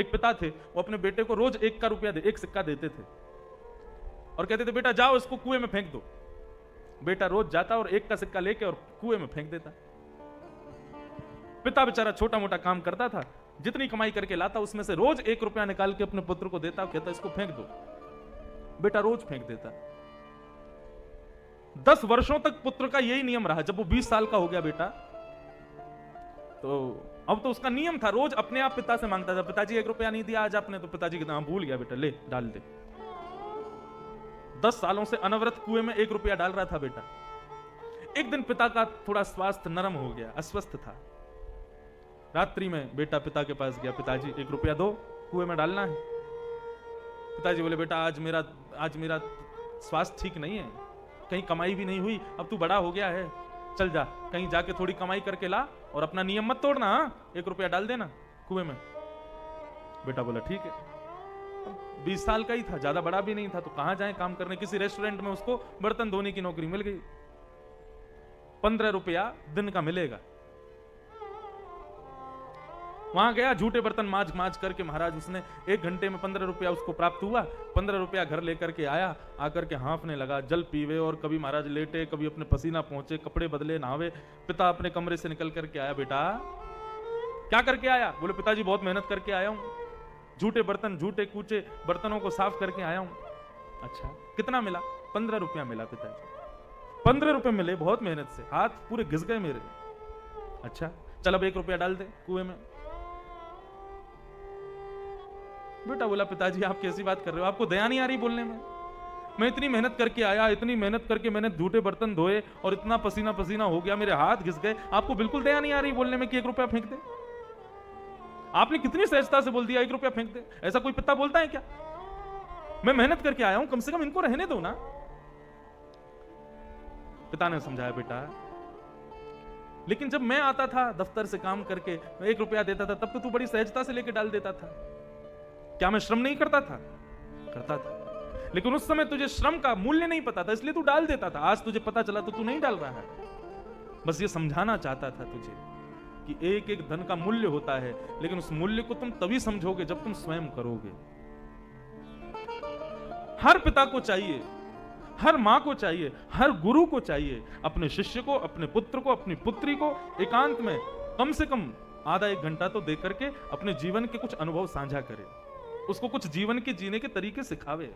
एक पिता थे, वो अपने बेटे को रोज 1 रुपया एक सिक्का देते थे और कहते थे बेटा जाओ इसको कुएं में फेंक दो। बेटा रोज जाता और 1 का सिक्का लेके और कुएं में फेंक देता। पिता बेचारा छोटा मोटा काम करता था, जितनी कमाई करके लाता उसमें से रोज 1 रुपया निकाल के अपने पुत्र को देता, कहता इसको फेंक दो। बेटा रोज फेंक देता। 10 वर्षों तक पुत्र का यही नियम रहा। जब वो 20 साल का हो गया बेटा, तो अब तो उसका नियम था, रोज अपने आप पिता से मांगता था, पिताजी 1 रुपया नहीं दिया आज आपने, तो पिताजी कहते हाँ भूल गया बेटा, ले डाल दे। 10 सालों से अनवरत कुएं में 1 रुपया डाल रहा था बेटा। एक दिन पिता का थोड़ा स्वास्थ्य नरम हो गया, अस्वस्थ था। रात्रि में बेटा पिता के पास गया, पिताजी 1 रुपया दो, कुएं में डालना है। पिताजी बोले बेटा आज मेरा स्वास्थ्य ठीक नहीं है, कहीं कमाई भी नहीं हुई, अब तू बड़ा हो गया है, चल जा कहीं जाके थोड़ी कमाई करके ला और अपना नियम मत तोड़ना, 1 रुपया डाल देना कुएं में। बेटा बोला ठीक है। 20 साल का ही था, ज्यादा बड़ा भी नहीं था, तो कहां जाए काम करने। किसी रेस्टोरेंट में उसको बर्तन धोने की नौकरी मिल गई, 15 रुपया दिन का मिलेगा। वहां गया, झूठे बर्तन मांज करके महाराज उसने 1 घंटे में 15 रुपया उसको प्राप्त हुआ। 15 रुपया घर लेकर के आया, आकर के हाँफने लगा, जल पीवे और कभी महाराज लेटे, कभी अपने पसीना पहुंचे, कपड़े बदले, नहावे। पिता अपने कमरे से निकल करके आया, बेटा क्या करके आया? बोले पिताजी बहुत मेहनत करके आया हूं, झूठे बर्तन झूठे कूचे बर्तनों को साफ करके आया हूं। अच्छा कितना मिला? 15 रुपया मिला पिताजी। 15 रुपए मिले बहुत मेहनत से, हाथ पूरे घिस गए मेरे। अच्छा चल अब 1 रुपया डाल दे कुएं में। बेटा बोला पिताजी आप कैसी बात कर रहे हो, आपको दया नहीं आ रही बोलने में? मैं इतनी मेहनत करके आया, इतनी मेहनत करके मैंने झूठे बर्तन धोए और इतना पसीना पसीना हो गया, मेरे हाथ घिस गए, आपको बिल्कुल दया नहीं आ रही बोलने में कि 1 रुपया फेंक दे? आपने कितनी सहजता से बोल दिया 1 रुपया फेंक दे। ऐसा कोई पिता बोलता है क्या? मैं मेहनत करके आया हूं, कम से कम इनको रहने दो ना। पिता ने समझाया बेटा लेकिन जब मैं आता था दफ्तर से काम करके 1 रुपया देता था, तब तो तू बड़ी सहजता से लेके डाल देता था। क्या मैं श्रम नहीं करता था? करता था, लेकिन उस समय तुझे श्रम का मूल्य नहीं पता था, इसलिए तू डाल देता था। आज तुझे पता चला तो तू नहीं डाल रहा है। बस ये समझाना चाहता था तुझे कि एक एक धन का मूल्य होता है, लेकिन उस मूल्य को तुम तभी समझोगे जब तुम स्वयं करोगे। हर पिता को चाहिए, हर मां को चाहिए, हर गुरु को चाहिए अपने शिष्य को, अपने पुत्र को, अपनी पुत्री को एकांत में कम से कम आधा 1 घंटा तो देकर के अपने जीवन के कुछ अनुभव साझा करे, उसको कुछ जीवन के जीने के तरीके सिखावे।